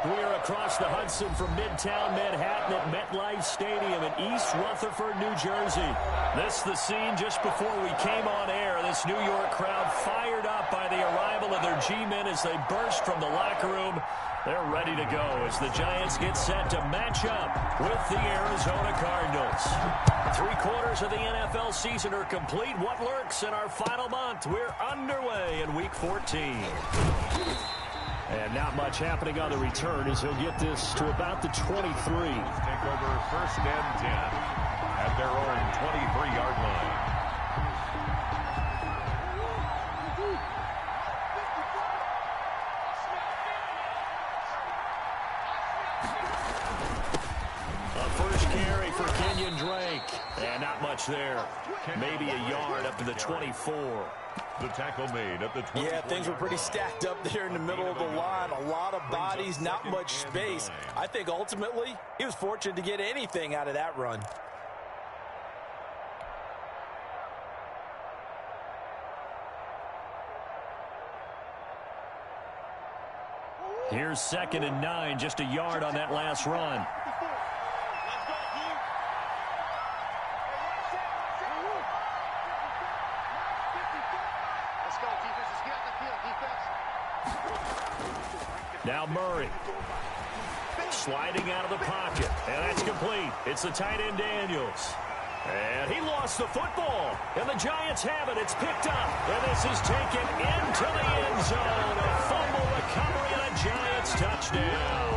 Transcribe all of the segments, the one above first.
We're across the Hudson from Midtown Manhattan at MetLife Stadium in East Rutherford, New Jersey. This is the scene just before we came on air. This New York crowd fired up by the arrival of their G-men as they burst from the locker room. They're ready to go as the Giants get set to match up with the Arizona Cardinals. 3/4 of the NFL season are complete. What lurks in our final month? We're underway in Week 14. And not much happening on the return as he'll get this to about the 23. Take over 1st and 10 at their own 23-yard line. A first carry for Kenyon Drake. And not much there. Maybe a yard up to the 24. The tackle made at the 20. Yeah, things were pretty stacked up there in the middle of the line. A lot of bodies, not much space. I think ultimately he was fortunate to get anything out of that run. Here's 2nd and 9, just a yard on that last run. Now Murray. Sliding out of the pocket. And that's complete. It's the tight end Daniels. And he lost the football. And the Giants have it. It's picked up. And this is taken into the end zone. A fumble recovery and a Giants touchdown.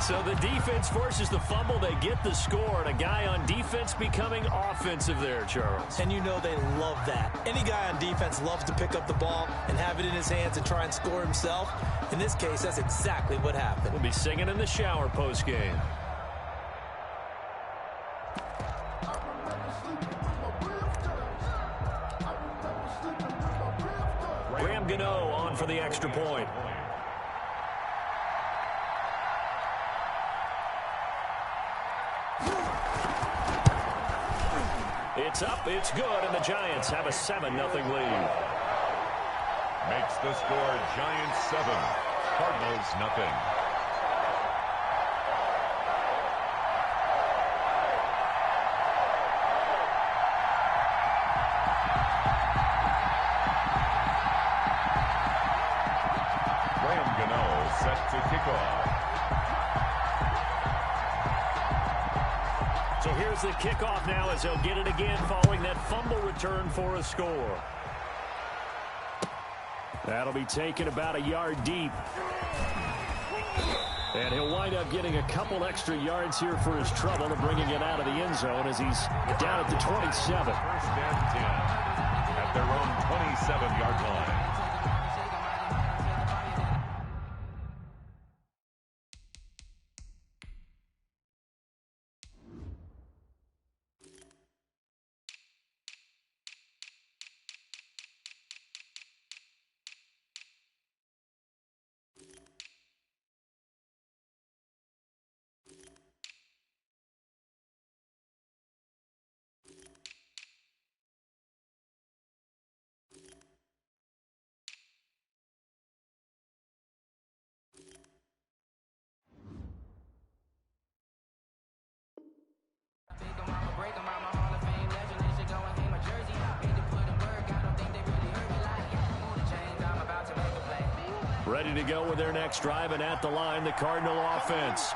So the defense forces the fumble. They get the score. And a guy on defense becoming offensive there, Charles. And you know they love that. Any guy on defense loves to pick up the ball and have it in his hands and try and score himself. In this case, that's exactly what happened. We'll be singing in the shower post-game. Graham Gano on for the extra point. It's up, it's good, and the Giants have a 7-0 lead. Makes the score Giants 7, Cardinals nothing. Graham Gano set to kick off. So here's the kickoff now as they'll get it again following that fumble return for a score. That'll be taken about a yard deep. And he'll wind up getting a couple extra yards here for his trouble and bringing it out of the end zone as he's down at the 27. 1st and 10 at their own 27-yard line. Ready to go with their next drive, and at the line, the Cardinal offense.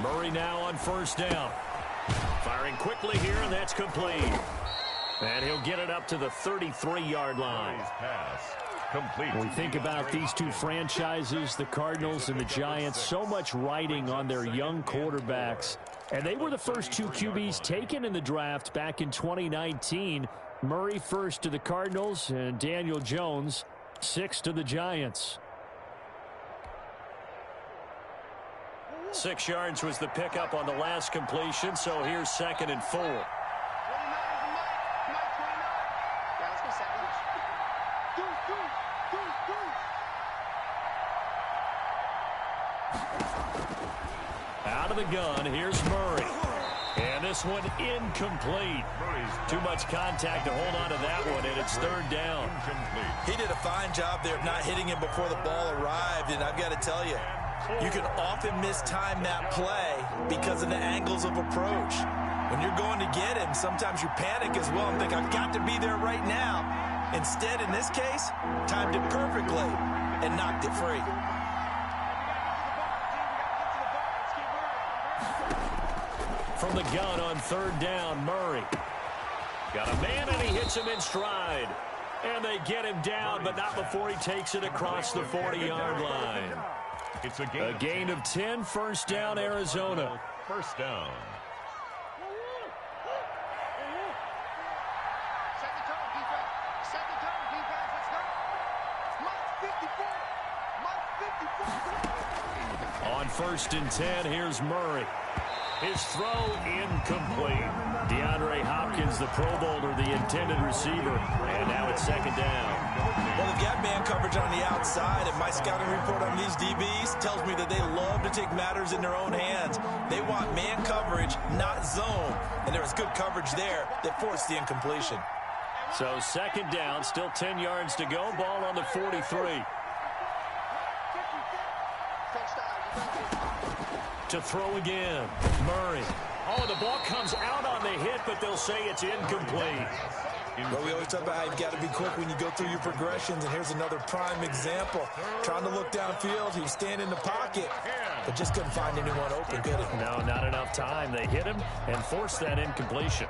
Murray now on 1st down. Firing quickly here, and that's complete. And he'll get it up to the 33-yard line. Pass complete. When we think about these two franchises, the Cardinals and the Giants, so much riding on their young quarterbacks. And they were the first two QBs taken in the draft back in 2019. Murray first to the Cardinals, and Daniel Jones 6 to the Giants. 6 yards was the pickup on the last completion, so here's 2nd and 4. Out of the gun, here's Murray. And this one incomplete. Too much contact to hold on to that one, and it's third down. He did a fine job there of not hitting him before the ball arrived, and I've got to tell you, you can often mistime that play because of the angles of approach. When you're going to get him, sometimes you panic as well and think, I've got to be there right now. Instead, in this case, timed it perfectly and knocked it free. From the gun on third down, Murray. Got a man, and he hits him in stride. And they get him down, but not before he takes it across the 40-yard line. It's A gain of 10, first down, Arizona. First down. On first and 10, here's Murray. His throw incomplete. DeAndre Hopkins, the Pro Bowler, the intended receiver. And now it's second down. Well, they've got man coverage on the outside, and my scouting report on these DBs tells me that they love to take matters in their own hands. They want man coverage, not zone. And there was good coverage there that forced the incompletion. So second down, still 10 yards to go. Ball on the 43. To throw again, Murray. Oh, the ball comes out on the hit, but they'll say it's incomplete. Well, we always talk about how you've got to be quick when you go through your progressions, and here's another prime example. Trying to look downfield, he was standing in the pocket, but just couldn't find anyone open, could he? No, not enough time. They hit him and forced that incompletion.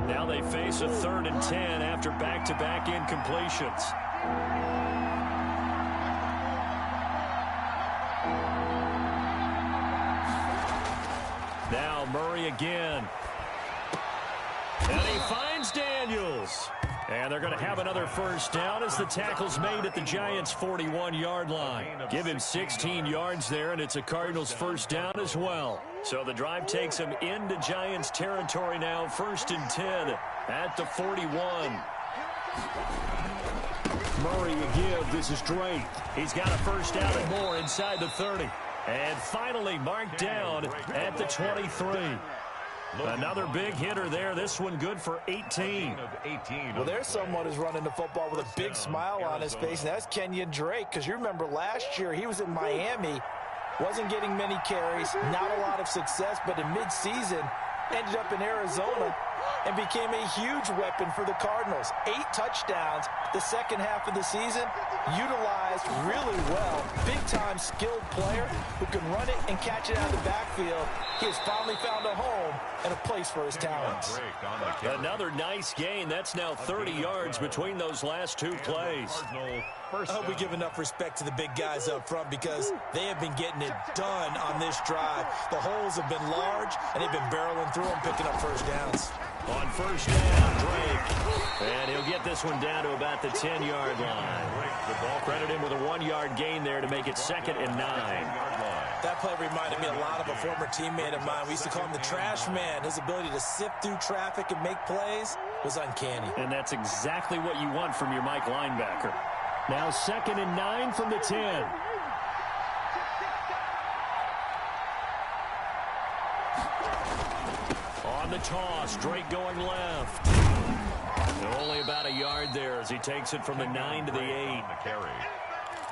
Now they face a third and 10 after back-to-back incompletions. Now Murray again. And he finds Daniels. And they're going to have another first down as the tackle's made at the Giants' 41-yard line. Give him 16 yards there, and it's a Cardinals first down as well. So the drive takes him into Giants territory now, first and 10 at the 41. Murray again, this is Drake. He's got a first down and more inside the 30. And finally marked down at the 23. Another big hitter there. This one good for 18. Well, there's someone who's running the football with a big smile on his face, and that's Kenyon Drake, because you remember last year he was in Miami, wasn't getting many carries, not a lot of success, but in midseason ended up in Arizona and became a huge weapon for the Cardinals. 8 touchdowns the second half of the season, utilized really well. Big-time skilled player who can run it and catch it out of the backfield. He has finally found a home and a place for his talents. Another nice gain. That's now 30 yards between those last two plays. I hope we give enough respect to the big guys up front because they have been getting it done on this drive. The holes have been large, and they've been barreling through them, picking up first downs. On first down, Drake. And he'll get this one down to about the 10-yard line. Credit him with a 1-yard gain there to make it second and 9. That play reminded me a lot of a former teammate of mine. We used to call him the trash man. His ability to sift through traffic and make plays was uncanny. And that's exactly what you want from your Mike linebacker. Now second and 9 from the 10. On the toss, Drake going left. Only about a yard there as he takes it from the 9 to the 8.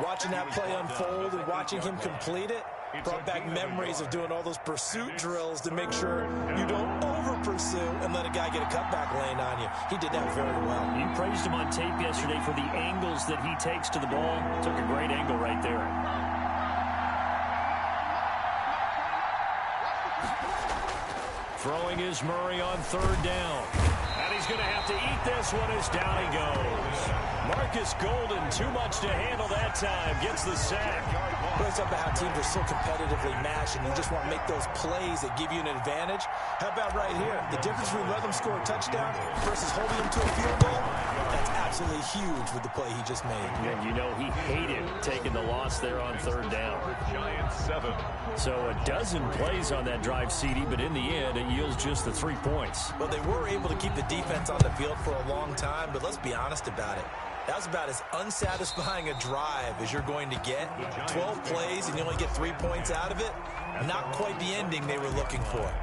Watching that play unfold and watching him complete it brought back memories of doing all those pursuit drills to make sure you don't over-pursue and let a guy get a cutback lane on you. He did that very well. You praised him on tape yesterday for the angles that he takes to the ball. Took a great angle right there. Throwing is Murray on third down. And he's going to have to eat this one as down he goes. Marcus Golden, too much to handle that time, gets the sack. Well, it's about how teams are so competitively matched, and you just want to make those plays that give you an advantage. How about right here? The difference between letting them score a touchdown versus holding them to a field goal, that's absolutely huge with the play he just made. And you know he hated taking the loss there on third down. Giants 7. So a dozen plays on that drive, CD, but in the end, it yields just the 3 points. Well, they were able to keep the defense on the field for a long time, but let's be honest about it. That was about as unsatisfying a drive as you're going to get. 12 plays and you only get 3 points out of it. Not quite the ending they were looking for.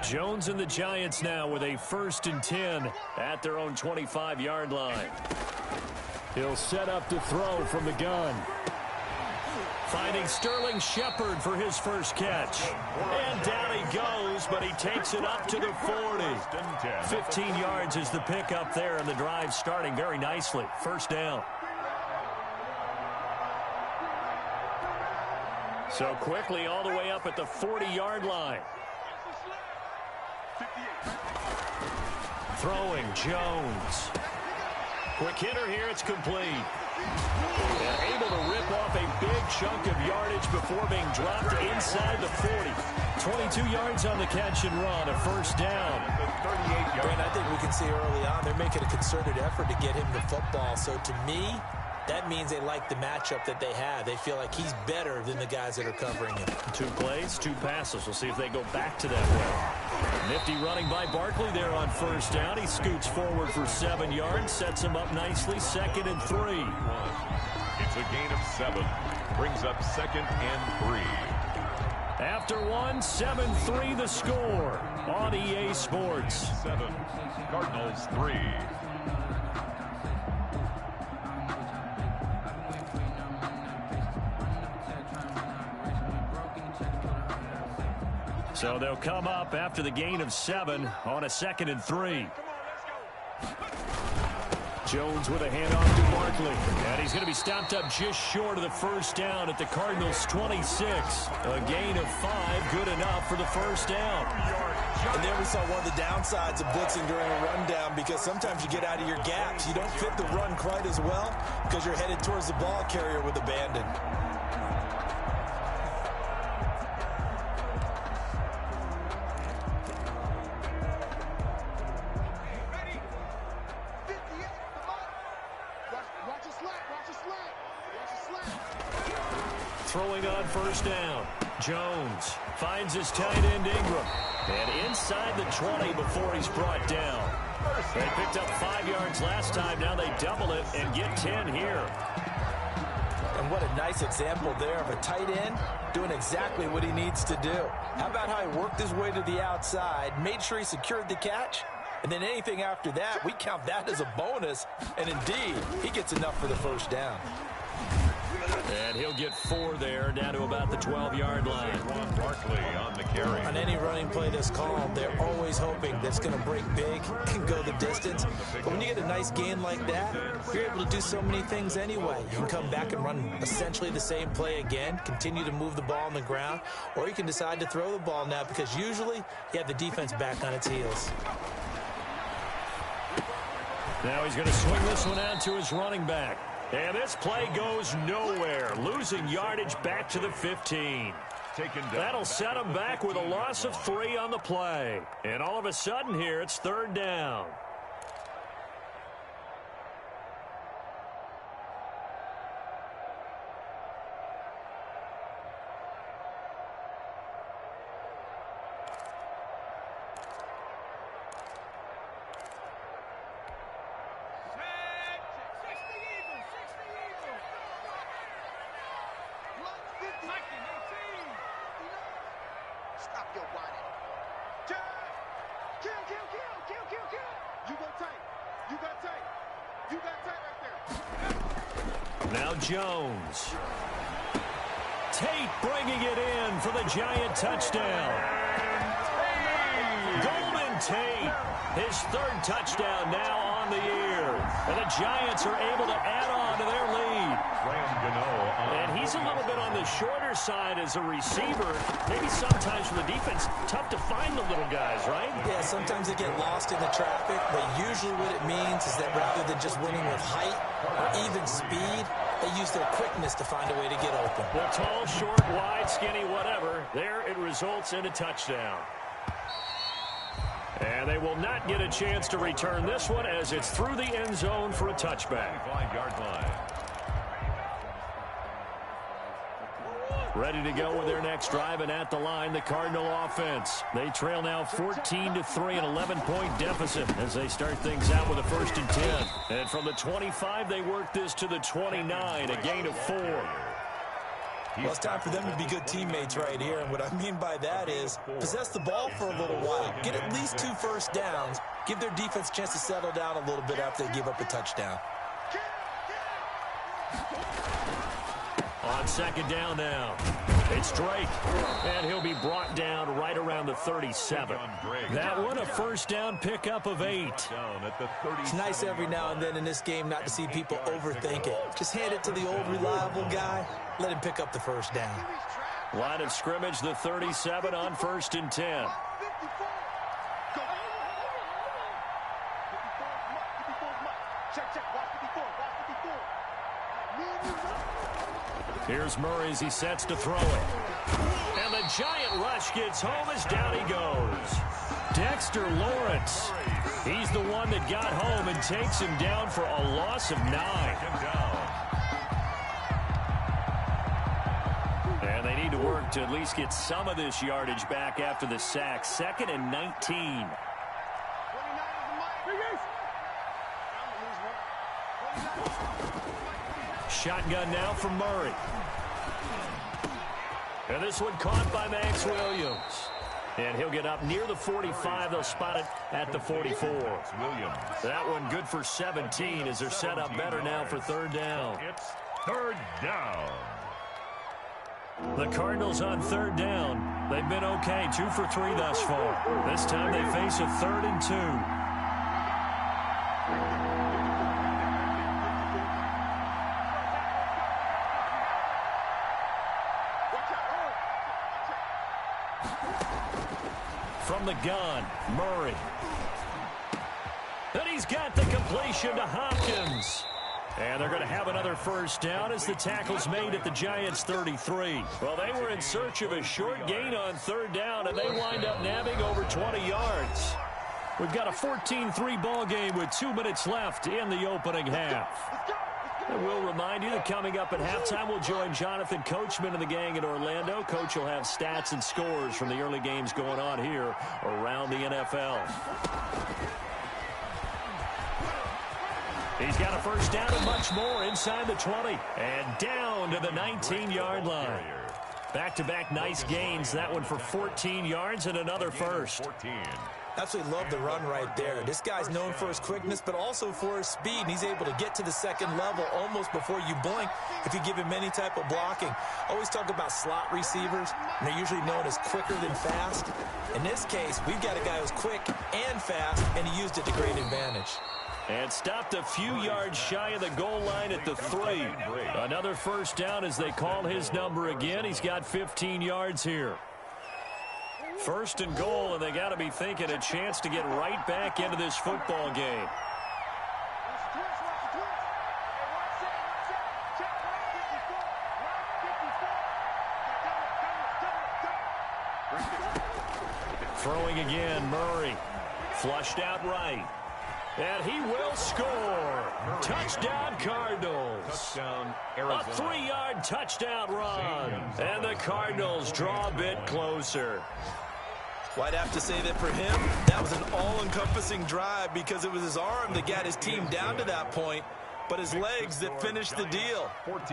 Jones and the Giants now with a 1st and 10 at their own 25-yard line. He'll set up to throw from the gun. Finding Sterling Shepard for his first catch. And down he goes, but he takes it up to the 40. 15 yards is the pickup there, and the drive starting very nicely. First down. So quickly all the way up at the 40-yard line. Throwing Jones. Quick hitter here, it's complete. And able to rip off a big chunk of yardage before being dropped inside the 40. 22 yards on the catch and run, a first down. Brent, I think we can see early on they're making a concerted effort to get him the football. So to me, that means they like the matchup that they have. They feel like he's better than the guys that are covering him. 2 plays, 2 passes. We'll see if they go back to that way. Nifty running by Barkley there on first down. He scoots forward for 7 yards, sets him up nicely, 2nd and 3. It's a gain of 7. Brings up 2nd and 3. After 1, 7-3 the score on EA Sports. 7. Cardinals 3. So they'll come up after the gain of 7 on a 2nd and 3. Jones with a handoff to Barkley. And he's going to be stopped up just short of the first down at the Cardinals' 26. A gain of 5, good enough for the first down. And there we saw one of the downsides of blitzing during a rundown, because sometimes you get out of your gaps. You don't fit the run quite as well because you're headed towards the ball carrier with abandon. Throwing on first down. Jones finds his tight end Ingram. And inside the 20 before he's brought down. They picked up 5 yards last time. Now they double it and get 10 here. And what a nice example there of a tight end doing exactly what he needs to do. How about how he worked his way to the outside, made sure he secured the catch, and then anything after that, we count that as a bonus. And indeed, he gets enough for the first down. And he'll get 4 there, down to about the 12-yard line. Barkley on the carry. On any running play that's called, they're always hoping that's going to break big and go the distance. But when you get a nice gain like that, you're able to do so many things anyway. You can come back and run essentially the same play again, continue to move the ball on the ground, or you can decide to throw the ball now, because usually you have the defense back on its heels. Now he's going to swing this one out to his running back. And this play goes nowhere, losing yardage back to the 15. That'll set him back with a loss of 3 on the play. And all of a sudden here, it's 3rd down. Now Jones. Tate bringing it in for the Giant touchdown. Golden Tate, his 3rd touchdown now on the year. And the Giants are able to add on to their lead. And he's a little bit on the the shorter side as a receiver. Maybe sometimes for the defense, tough to find the little guys, right? Yeah, sometimes they get lost in the traffic, but usually what it means is that rather than just winning with height or even speed, they use their quickness to find a way to get open. Well, tall, short, wide, skinny, whatever. There it results in a touchdown. And they will not get a chance to return this one as it's through the end zone for a touchback. 5-yard line. Ready to go with their next drive, and at the line, the Cardinal offense. They trail now 14-3, an 11-point deficit as they start things out with a 1st and 10. And from the 25, they work this to the 29, a gain of 4. Well, it's time for them to be good teammates right here, and what I mean by that is possess the ball for a little while, get at least 2 first downs, give their defense a chance to settle down a little bit after they give up a touchdown. On 2nd down now, it's Drake, and he'll be brought down right around the 37. That one a 1st down pickup of 8. It's nice every now and then in this game not to see people overthink it. Just hand it to the old reliable guy, let him pick up the 1st down. Line of scrimmage, the 37 on 1st and 10. Here's Murray as he sets to throw it. And the giant rush gets home as down he goes. Dexter Lawrence. He's the one that got home and takes him down for a loss of 9. And they need to work to at least get some of this yardage back after the sack. 2nd and 19. Shotgun now from Murray. And this one caught by Max Williams. And he'll get up near the 45. They'll spot it at the 44. That one good for 17 as they're set up better now for 3rd down. It's 3rd down. The Cardinals on 3rd down. They've been okay, 2 for 3 thus far. This time they face a 3rd and 2. From the gun, Murray. And he's got the completion to Hopkins. And they're going to have another 1st down as the tackle's made at the Giants' 33. Well, they were in search of a short gain on 3rd down, and they wind up nabbing over 20 yards. We've got a 14-3 ball game with 2 minutes left in the opening half. And we'll remind you that coming up at halftime, we'll join Jonathan Coachman and the gang in Orlando. Coach will have stats and scores from the early games going on here around the NFL. He's got a 1st down and much more inside the 20. And down to the 19-yard line. Back-to-back nice gains. That one for 14 yards and another 1st. Absolutely love the run right there. This guy's known for his quickness, but also for his speed, and he's able to get to the 2nd level almost before you blink if you give him any type of blocking. Always talk about slot receivers, and they're usually known as quicker than fast. In this case, we've got a guy who's quick and fast, and he used it to great advantage. And stopped a few yards shy of the goal line at the 3. Another 1st down as they call his number again. He's got 15 yards here. 1st and goal, and they got to be thinking a chance to get right back into this football game. Throwing again, Murray. Flushed out right. And he will score. Touchdown, Cardinals. Touchdown, Arizona. A 3-yard touchdown run. And the Cardinals draw a bit closer. Well, I'd have to say that for him, that was an all-encompassing drive because it was his arm that got his team down to that point, but his legs that finished the deal.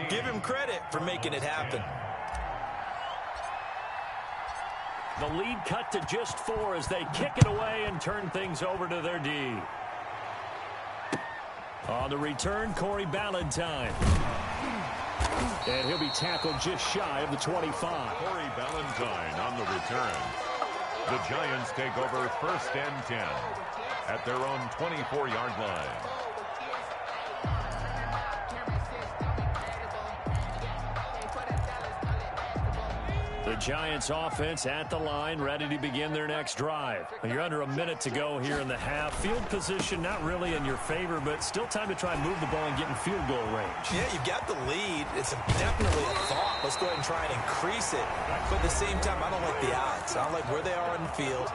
Give him credit for making it happen. The lead cut to just 4 as they kick it away and turn things over to their D. On the return, Corey Ballantyne. And he'll be tackled just shy of the 25. Corey Ballantyne on the return. The Giants take over 1st and 10 at their own 24-yard line. The Giants offense at the line, ready to begin their next drive. You're under a minute to go here in the half. Field position not really in your favor, but still time to try and move the ball and get in field goal range. Yeah, you've got the lead. It's definitely a thought. Let's go ahead and try and increase it. But at the same time, I don't like the odds. I don't like where they are in the field.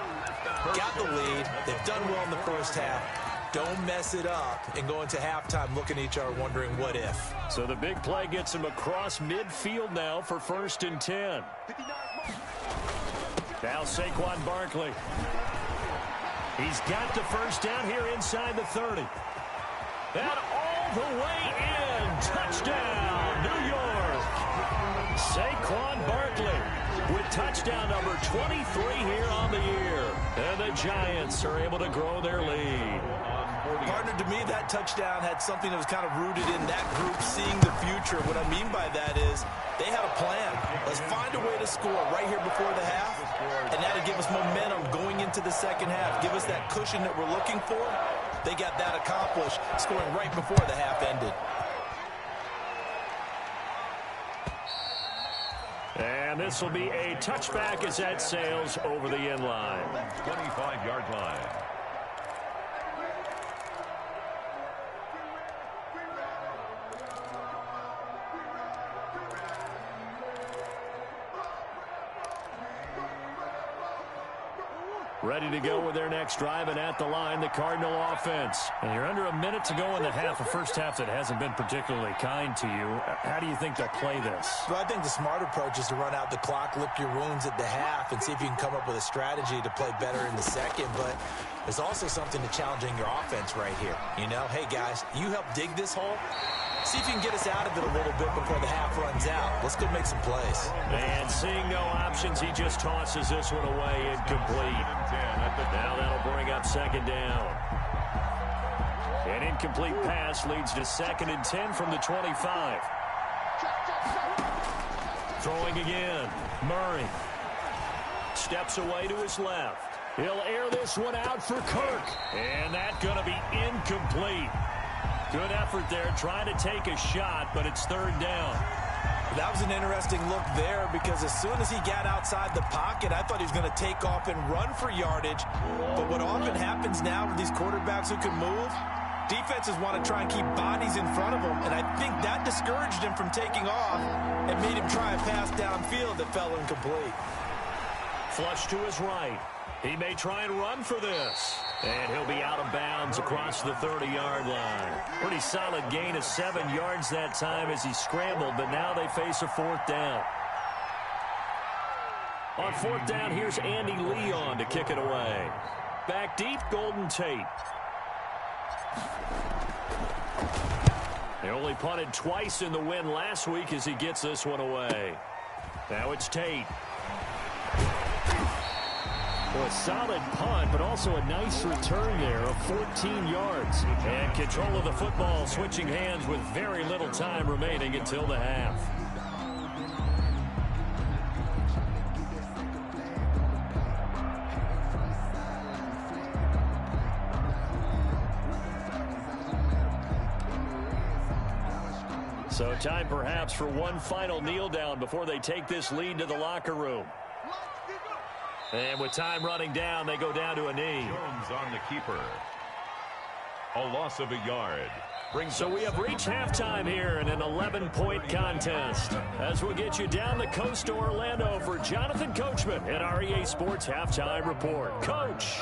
Got the lead. They've done well in the first half. Don't mess it up and go into halftime looking at each other wondering what if. So the big play gets him across midfield now for 1st and 10. Now Saquon Barkley. He's got the first down here inside the 30. And all the way in. Touchdown, New York. Saquon Barkley with touchdown number 23 here on the year. And the Giants are able to grow their lead. Partner, to me, that touchdown had something that was kind of rooted in that group seeing the future. What I mean by that is they had a plan. Let's find a way to score right here before the half, and that'll give us momentum going into the second half. Give us that cushion that we're looking for. They got that accomplished, scoring right before the half ended. And this will be a touchback as that sails over the end line. 25-yard line. Ready to go with their next drive, and at the line, the Cardinal offense. And you're under a minute to go in the half, a first half that hasn't been particularly kind to you. How do you think they'll play this? Well, I think the smart approach is to run out the clock, lick your wounds at the half, and see if you can come up with a strategy to play better in the second. But there's also something to challenging your offense right here. You know, hey, guys, you help dig this hole. See if you can get us out of it a little bit before the half runs out. Let's go make some plays. And seeing no options, he just tosses this one away, incomplete. Now that'll bring up 2nd down. An incomplete pass leads to 2nd and 10 from the 25. Throwing again. Murray steps away to his left. He'll air this one out for Kirk. And that's going to be incomplete. Good effort there, trying to take a shot, but it's 3rd down. That was an interesting look there because as soon as he got outside the pocket, I thought he was going to take off and run for yardage. But what often happens now with these quarterbacks who can move, defenses want to try and keep bodies in front of them, and I think that discouraged him from taking off and made him try a pass downfield that fell incomplete. Flush to his right. He may try and run for this. And he'll be out of bounds across the 30-yard line. Pretty solid gain of 7 yards that time as he scrambled, but now they face a 4th down. On 4th down, here's Andy Leon to kick it away. Back deep, Golden Tate. They only punted twice in the win last week as he gets this one away. Now it's Tate. Well, a solid punt, but also a nice return there of 14 yards. And control of the football switching hands with very little time remaining until the half. So time perhaps for one final kneel down before they take this lead to the locker room. And with time running down, they go down to a knee. Jones on the keeper. A loss of a yard. So we have reached halftime here in an 11-point contest. As we'll get you down the coast to Orlando for Jonathan Coachman at our EA Sports Halftime Report. Coach.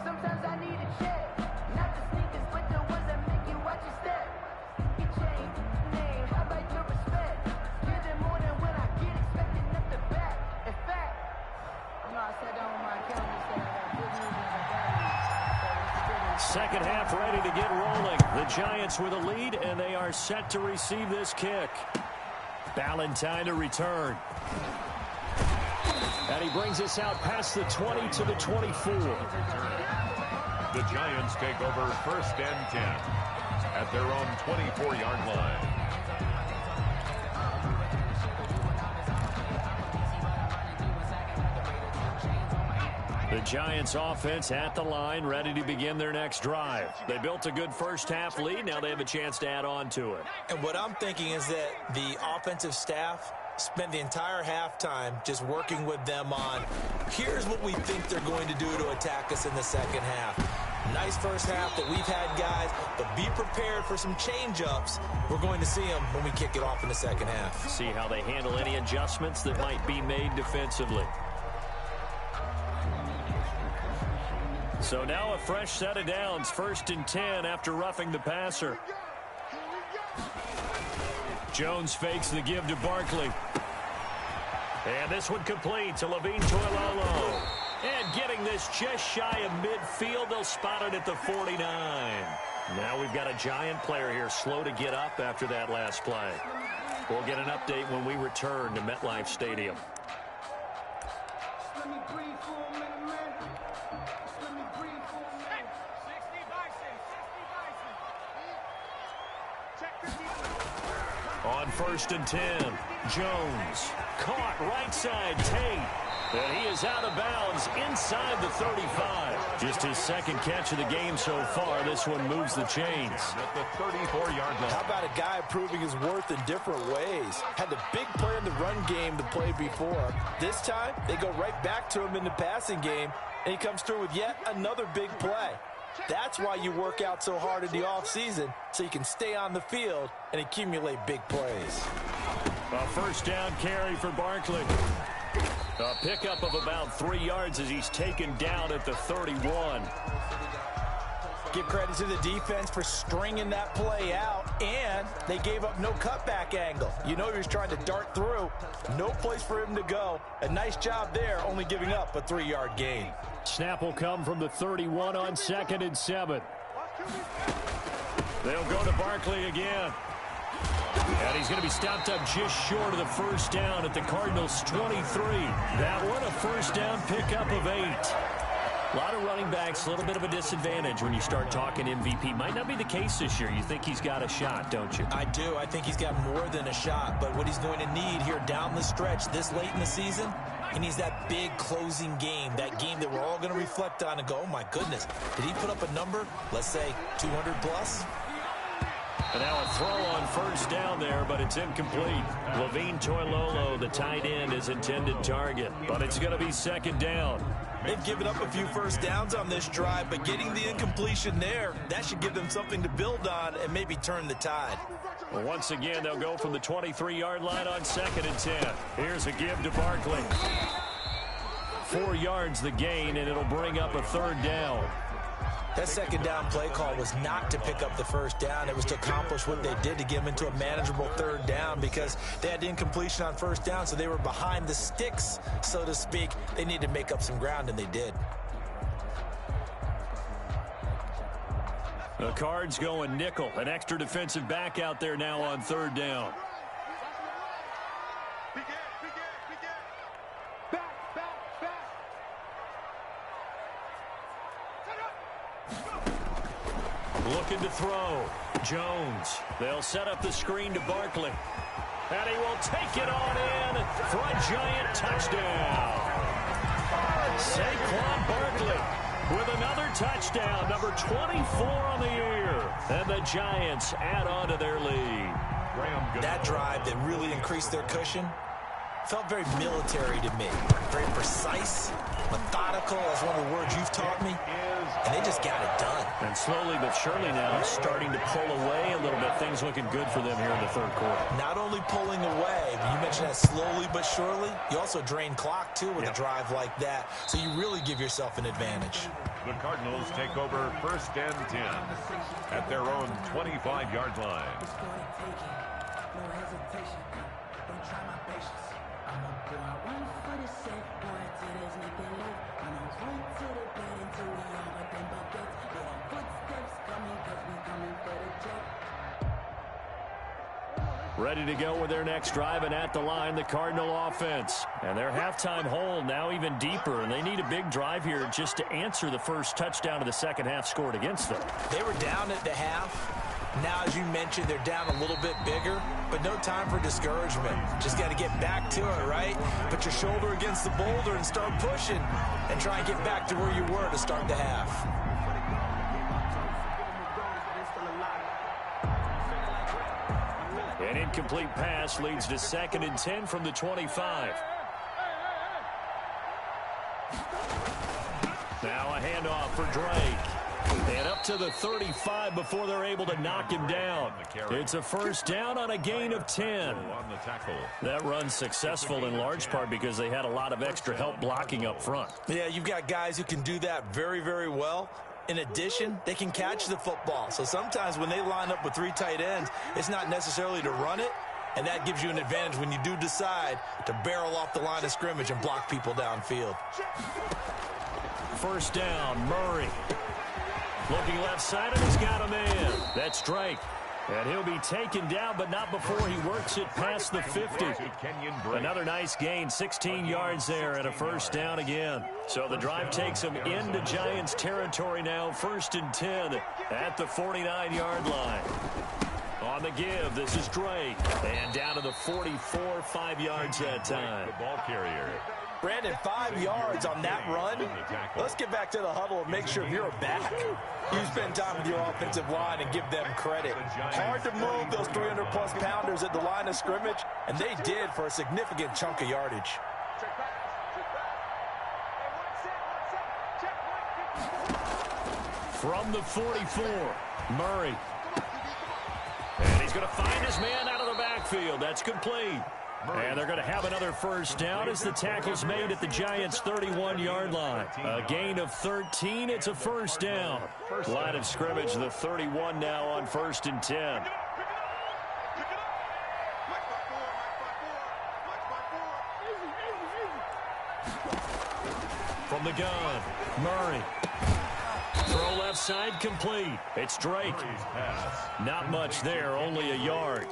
Sometimes I need a check. Not the sneakers, but the ones that make you watch your step. You change name, how about your respect? Give them more than when I get expected up the back. In fact, you know, I sat down with my accountant and said I got good news and bad news. Second half ready to get rolling. The Giants with a lead, and they are set to receive this kick. Ballantyne to return. And he brings us out past the 20 to the 24. The Giants take over 1st and 10 at their own 24-yard line. The Giants offense at the line, ready to begin their next drive. They built a good first half lead. Now they have a chance to add on to it. And what I'm thinking is that the offensive staff spent the entire halftime just working with them on, here's what we think they're going to do to attack us in the second half. Nice first half that we've had, guys, but be prepared for some change-ups. We're going to see them when we kick it off in the second half. See how they handle any adjustments that might be made defensively. So now a fresh set of downs, 1st and 10 after roughing the passer. Jones fakes the give to Barkley. And this one complete to Levine Toilolo. And getting this just shy of midfield, they'll spot it at the 49. Now we've got a Giant player here slow to get up after that last play. We'll get an update when we return to MetLife Stadium. On 1st and 10, Jones caught right side Tate. And he is out of bounds inside the 35. Just his second catch of the game so far. This one moves the chains. At the 34-yard line. How about a guy proving his worth in different ways? Had the big play in the run game the play before. This time, they go right back to him in the passing game, and he comes through with yet another big play. That's why you work out so hard in the offseason, so you can stay on the field and accumulate big plays. A first down carry for Barkley. A pickup of about 3 yards as he's taken down at the 31. Give credit to the defense for stringing that play out, and they gave up no cutback angle. You know he was trying to dart through. No place for him to go. A nice job there, only giving up a 3-yard gain. Snap will come from the 31 on 2nd and 7. They'll go to Barkley again. And he's going to be stopped up just short of the first down at the Cardinals' 23. That one a first down pickup of 8. A lot of running backs, a little bit of a disadvantage when you start talking MVP. Might not be the case this year. You think he's got a shot, don't you? I do. I think he's got more than a shot. But what he's going to need here down the stretch this late in the season, he needs that big closing game, that game that we're all going to reflect on and go, oh, my goodness, did he put up a number, let's say 200 plus? And now a throw on first down there, but it's incomplete. Levine Toilolo, the tight end, is intended target, but it's going to be 2nd down. They've given up a few first downs on this drive, but getting the incompletion there, that should give them something to build on and maybe turn the tide. Well, once again, they'll go from the 23-yard line on 2nd and 10. Here's a give to Barkley. 4 yards the gain, and it'll bring up a 3rd down. That 2nd down play call was not to pick up the first down. It was to accomplish what they did to get them into a manageable 3rd down because they had incompletion on first down, so they were behind the sticks, so to speak. They needed to make up some ground, and they did. The Cards going nickel. An extra defensive back out there now on 3rd down. Looking to throw. Jones. They'll set up the screen to Barkley. And he will take it on in for a Giant touchdown. Saquon Barkley with another touchdown, number 24 on the year. And the Giants add on to their lead. That drive that really increased their cushion felt very military to me. Very precise, methodical, that's one of the words you've taught me. And they just got it done. And slowly but surely now starting to pull away a little bit. Things looking good for them here in the 3rd quarter. Not only pulling away, but you mentioned that slowly but surely. You also drain clock, too, with a drive like that. So you really give yourself an advantage. The Cardinals take over 1st and 10 at their own 25-yard line. Ready to go with their next drive, and at the line, the Cardinal offense. And their halftime hole now even deeper, and they need a big drive here just to answer the first touchdown of the second half scored against them. They were down at the half. Now, as you mentioned, they're down a little bit bigger, but no time for discouragement. Just got to get back to it, right? Put your shoulder against the boulder and start pushing, and try and get back to where you were to start the half. And in incomplete pass leads to 2nd and 10 from the 25. Now a handoff for Drake. And up to the 35 before they're able to knock him down. It's a first down on a gain of 10. That run's successful in large part because they had a lot of extra help blocking up front. Yeah, you've got guys who can do that very, very well. In addition, they can catch the football. So sometimes when they line up with 3 tight ends, it's not necessarily to run it, and that gives you an advantage when you do decide to barrel off the line of scrimmage and block people downfield. First down, Murray. Looking left side, and he's got a man. That's Drake. And he'll be taken down, but not before he works it past the 50. Another nice gain, 16 yards there, and a first down again. So the drive takes him into Giants territory now, 1st and 10 at the 49-yard line. On the give, this is Drake. And down to the 44, 5 yards that time. The ball carrier. Brandon, 5 yards on that run. Let's get back to the huddle and make sure you're back. You spend time with your offensive line and give them credit. Hard to move those 300-plus pounders at the line of scrimmage, and they did for a significant chunk of yardage. From the 44, Murray. And he's going to find his man out of the backfield. That's complete. And they're going to have another first down as the tackle's made at the Giants' 31-yard line. A gain of 13. It's a first down. Line of scrimmage, the 31 now on 1st and 10. From the gun, Murray. Throw left side complete. It's Drake. Not much there, only a yard.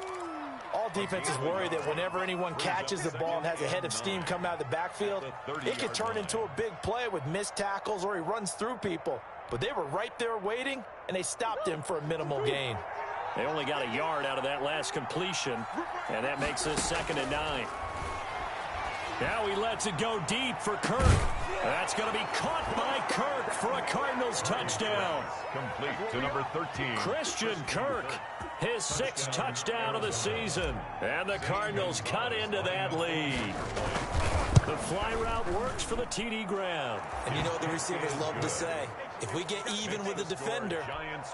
All defenses worry that whenever anyone catches the ball and has a head of steam come out of the backfield, it could turn into a big play with missed tackles or he runs through people. But they were right there waiting, and they stopped him for a minimal gain. They only got a yard out of that last completion, and that makes this 2nd and 9. Now he lets it go deep for Kirk. That's going to be caught by Kirk for a Cardinals touchdown. Complete to number 13. Christian Kirk, his 6th touchdown of the season. And the Cardinals cut into that lead. The fly route works for the TD Graham. And you know what the receivers love to say? If we get even with the defender,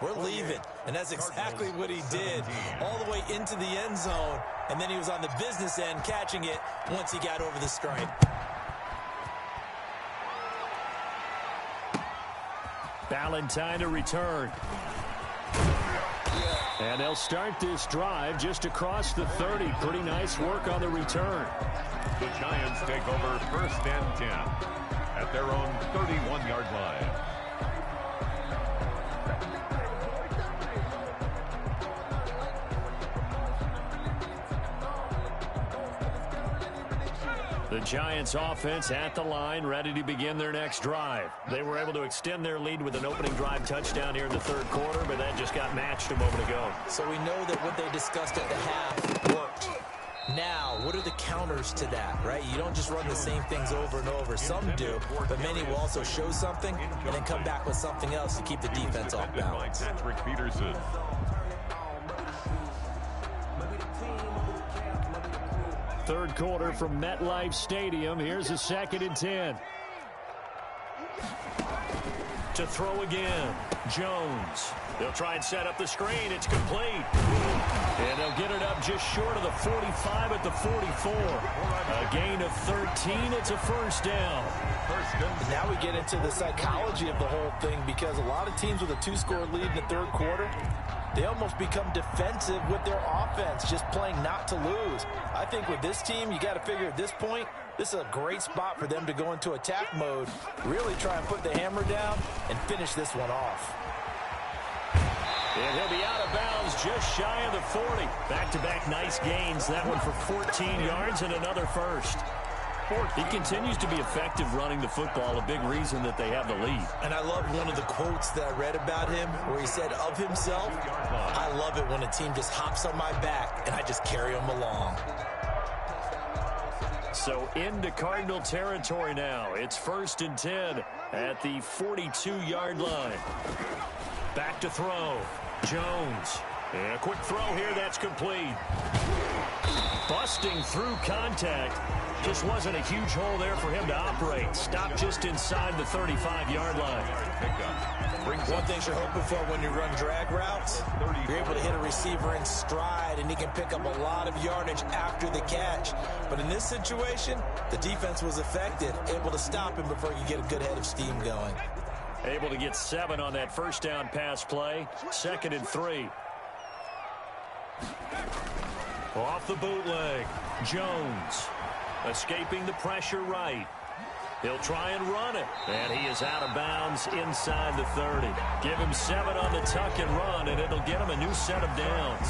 we're leaving. And that's exactly what he did. All the way into the end zone. And then he was on the business end catching it once he got over the stripe. Ballantyne to return. And they'll start this drive just across the 30. Pretty nice work on the return. The Giants take over 1st and 10 at their own 31-yard line. The Giants offense at the line, ready to begin their next drive. They were able to extend their lead with an opening drive touchdown here in the 3rd quarter, but that just got matched a moment ago. So we know that what they discussed at the half worked. Now, what are the counters to that, right? You don't just run the same things over and over. Some do, but many will also show something and then come back with something else to keep the defense off balance. Patrick Peterson. Third quarter from MetLife Stadium. Here's a 2nd and 10. To throw again, Jones. They'll try and set up the screen. It's complete. And they'll get it up just short of the 45 at the 44. A gain of 13. It's a first down. Now we get into the psychology of the whole thing because a lot of teams with a 2-score lead in the 3rd quarter, they almost become defensive with their offense, just playing not to lose. I think with this team, you got to figure at this point, this is a great spot for them to go into attack mode, really try and put the hammer down and finish this one off. And he'll be out of bounds just shy of the 40. Back-to-back nice gains. That one for 14 yards and another first. He continues to be effective running the football, a big reason that they have the lead. And I love one of the quotes that I read about him where he said of himself, I love it when a team just hops on my back and I just carry them along. So into Cardinal territory now. It's 1st and 10 at the 42-yard line. Back to throw. Jones. And a quick throw here. That's complete. Busting through contact. Just wasn't a huge hole there for him to operate. Stopped just inside the 35-yard line. One thing you're hoping for when you run drag routes, you're able to hit a receiver in stride, and he can pick up a lot of yardage after the catch. But in this situation, the defense was effective, able to stop him before he could get a good head of steam going. Able to get 7 on that first down pass play. 2nd and 3. Off the bootleg. Jones escaping the pressure right. He'll try and run it. And he is out of bounds inside the 30. Give him 7 on the tuck and run, and it'll get him a new set of downs.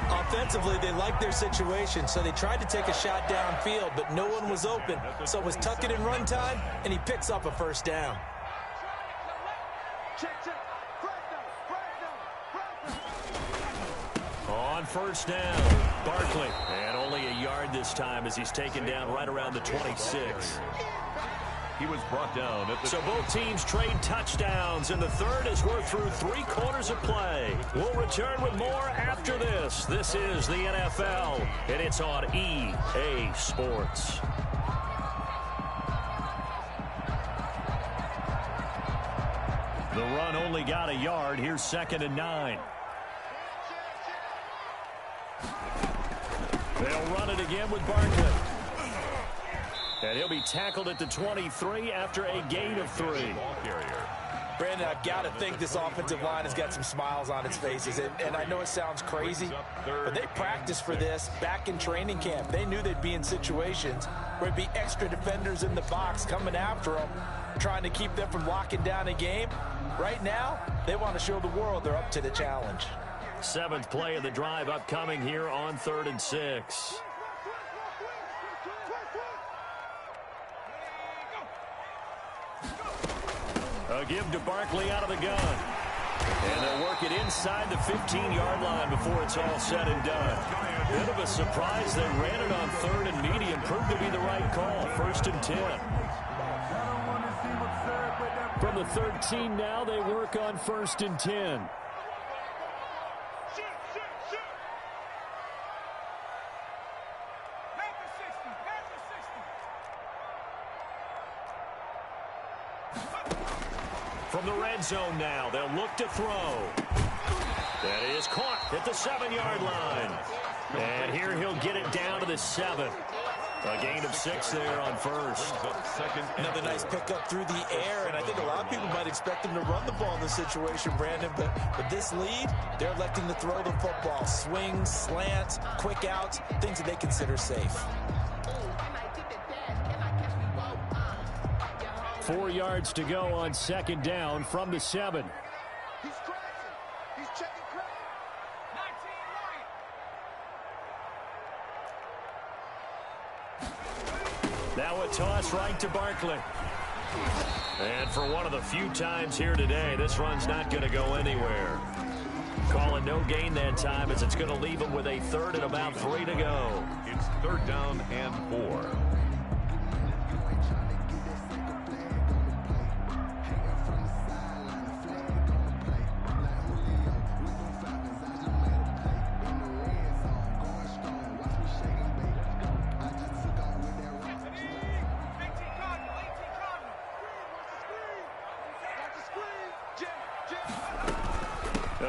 Offensively, they liked their situation, so they tried to take a shot downfield, but no one was open. So it was tuck it and run time, and he picks up a first down. On first down, Barkley. And only a yard this time as he's taken down right around the 26. He was brought down at the... So both teams trade touchdowns in the third as we're through 3 quarters of play. We'll return with more after this. This is the NFL, and it's on EA Sports. The run only got a yard. Here's 2nd and 9. They'll run it again with Barkley. And he'll be tackled at the 23 after a gain of 3. Brandon, I've got to think this offensive line has got some smiles on its faces. And I know it sounds crazy, but they practiced for this back in training camp. They knew they'd be in situations where it'd be extra defenders in the box coming after them, trying to keep them from locking down a game. Right now, they want to show the world they're up to the challenge. 7th play of the drive upcoming here on 3rd and 6. A give to Barkley out of the gun. And they'll work it inside the 15-yard line before it's all said and done. Bit of a surprise. They ran it on 3rd and medium. Proved to be the right call. 1st and 10. From the 13 now, they work on 1st and 10. From the red zone now, they'll look to throw. That is caught at the 7-yard line. And here he'll get it down to the 7. A gain of 6 there on 1st. Another nice pickup through the air, and I think a lot of people might expect him to run the ball in this situation, Brandon, but with this lead, they're electing to throw the football. Swings, slants, quick outs, things that they consider safe. 4 yards to go on 2nd down from the 7. He's crashing. He's checking crash. 19 right. Now a toss right to Barkley. And for one of the few times here today, this run's not going to go anywhere. Call it no gain that time as it's going to leave him with a 3rd and about 3 to go. It's 3rd down and 4.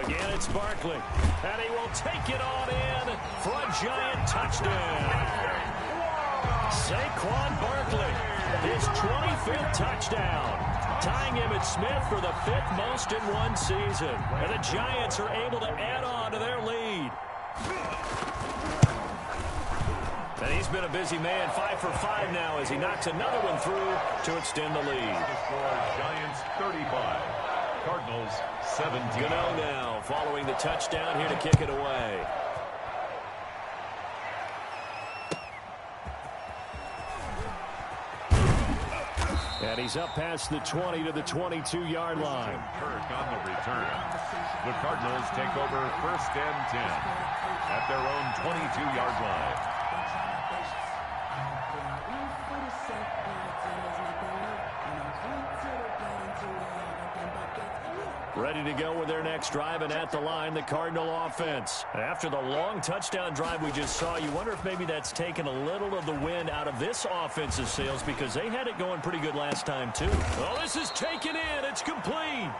Again, it's Barkley. And he will take it on in for a giant touchdown. Saquon Barkley, his 25th touchdown, tying Emmitt Smith for the 5th most in one season. And the Giants are able to add on to their lead. And he's been a busy man, 5 for 5 now as he knocks another one through to extend the lead. The score, Giants 35, Cardinals 17. Gano now following the touchdown here to kick it away. And he's up past the 20 to the 22-yard line. Kirk on the return. The Cardinals take over 1st and 10 at their own 22-yard line. Ready to go with their next drive, and at the line, the Cardinal offense. After the long touchdown drive we just saw, you wonder if maybe that's taken a little of the wind out of this offense's sails, because they had it going pretty good last time, too. Oh, this is taken in. It's complete.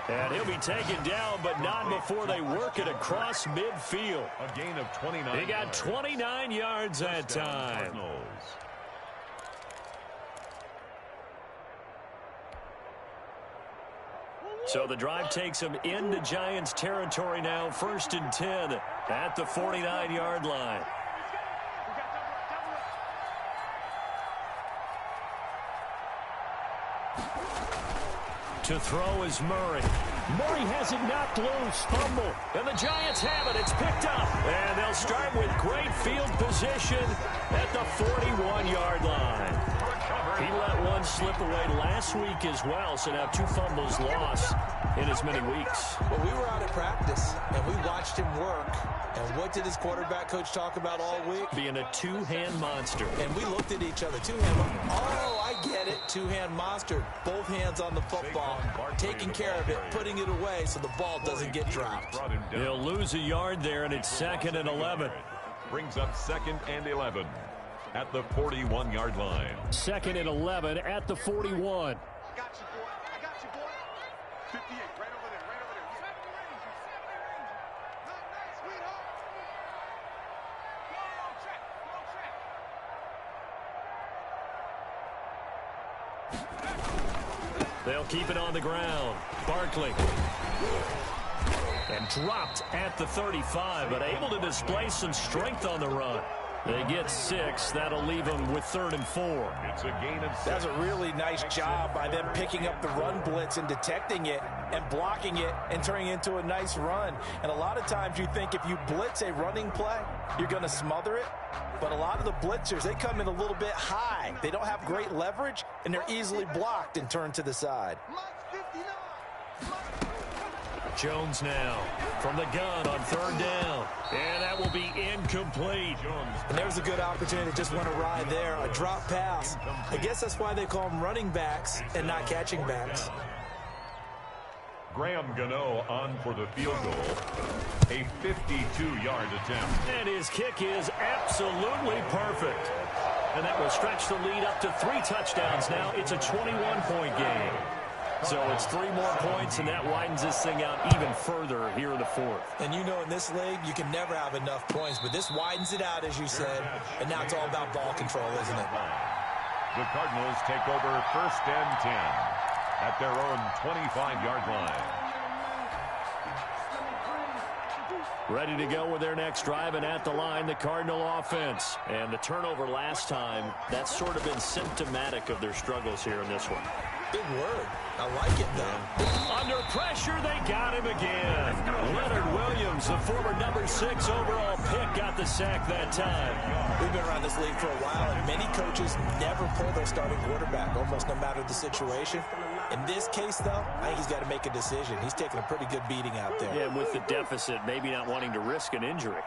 And he'll be taken down, but not before they work it across midfield. A gain of 29. He got 29 yards that time. So the drive takes them into Giants territory now, 1st and 10 at the 49-yard line. To throw is Murray. Murray has it knocked loose. Fumble. And the Giants have it. It's picked up. And they'll start with great field position at the 41-yard line. He let one slip away last week as well, so now 2 fumbles lost in as many weeks. Well, we were out at practice, and we watched him work. And what did his quarterback coach talk about all week? Being a two-hand monster. And we looked at each other. Two-hand. Oh, I get it. Two-hand monster. Both hands on the football, taking care of it, putting it away so the ball doesn't get dropped. He'll lose a yard there, and it's 2nd and 11. Brings up 2nd and 11 at the 41-yard line. 2nd and 11 at the 41. I got you, boy. I got you, boy. 58, right over there, right over there. 7 range, 7 range. Nice, sweetheart. Go, check. They'll keep it on the ground. Barkley. And dropped at the 35, but able to display some strength on the run. They get 6. That'll leave them with 3rd and 4. It's a gain of 6. That's a really nice job by them picking up the run blitz and detecting it and blocking it and turning it into a nice run. And a lot of times you think if you blitz a running play, you're going to smother it. But a lot of the blitzers, they come in a little bit high. They don't have great leverage, and they're easily blocked and turned to the side. Jones now from the gun on 3rd down. And that will be incomplete. And there's a good opportunity to just want to ride there. A drop pass. I guess that's why they call them running backs and not catching backs. Graham Gano on for the field goal. A 52-yard attempt. And his kick is absolutely perfect. And that will stretch the lead up to 3 touchdowns now. It's a 21-point game. So it's 3 more points, and that widens this thing out even further here in the 4th. And you know in this league, you can never have enough points, but this widens it out, as you said, and now it's all about ball control, isn't it? The Cardinals take over 1st and 10 at their own 25-yard line. Ready to go with their next drive, and at the line, the Cardinal offense. And the turnover last time, that's sort of been symptomatic of their struggles here in this one. Big word. I like it, though. Under pressure, they got him again. Leonard Williams, the former number 6 overall pick, got the sack that time. We've been around this league for a while, and many coaches never pull their starting quarterback, almost no matter the situation. In this case, though, I think he's got to make a decision. He's taking a pretty good beating out there. Yeah, with the deficit, maybe not wanting to risk an injury.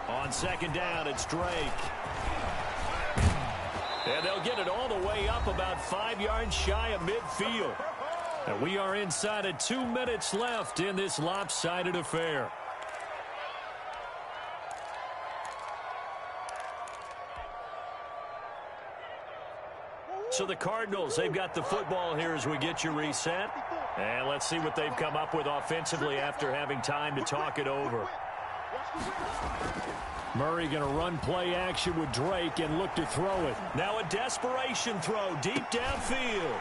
On 2nd down, it's Drake. And they'll get it all the way up about 5 yards shy of midfield. And we are inside of 2 minutes left in this lopsided affair. So the Cardinals, they've got the football here as we get you reset. And let's see what they've come up with offensively after having time to talk it over. Murray going to run play action with Drake and look to throw it. Now a desperation throw deep downfield.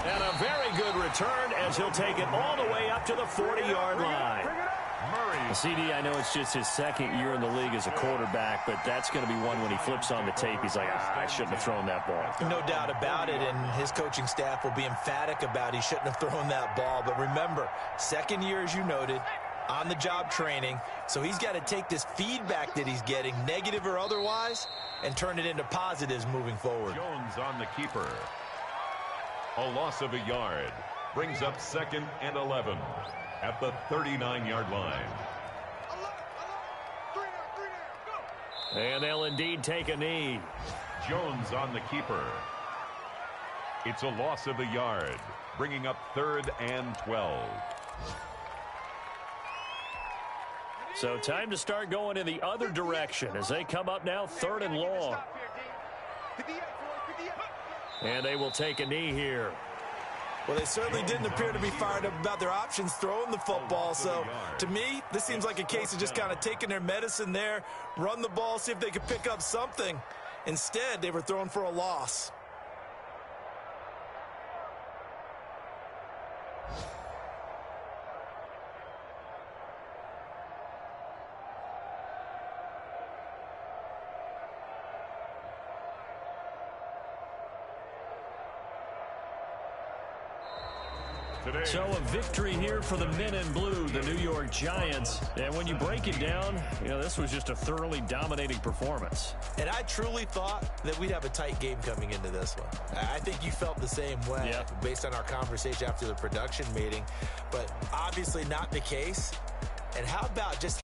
And a very good return as he'll take it all the way up to the 40-yard line. Murray. CD, I know it's just his 2nd year in the league as a quarterback, but that's going to be one when he flips on the tape, he's like, I shouldn't have thrown that ball. No doubt about it, and his coaching staff will be emphatic about he shouldn't have thrown that ball. But remember, 2nd year, as you noted, on-the-job training, so he's got to take this feedback that he's getting, negative or otherwise, and turn it into positives moving forward. Jones on the keeper. A loss of a yard. Brings up 2nd and 11 at the 39-yard line. And they'll indeed take a knee. Jones on the keeper. It's a loss of a yard, bringing up 3rd and 12. So time to start going in the other direction as they come up now 3rd and long. And they will take a knee here. Well, they certainly didn't appear to be fired up about their options throwing the football. So, to me, this seems like a case of just kind of taking their medicine there, run the ball, see if they could pick up something. Instead, they were throwing for a loss. So a victory here for the men in blue, the New York Giants. And when you break it down, this was just a thoroughly dominating performance. And I truly thought that we'd have a tight game coming into this one. I think you felt the same way based on our conversation after the production meeting, but obviously not the case. And how about just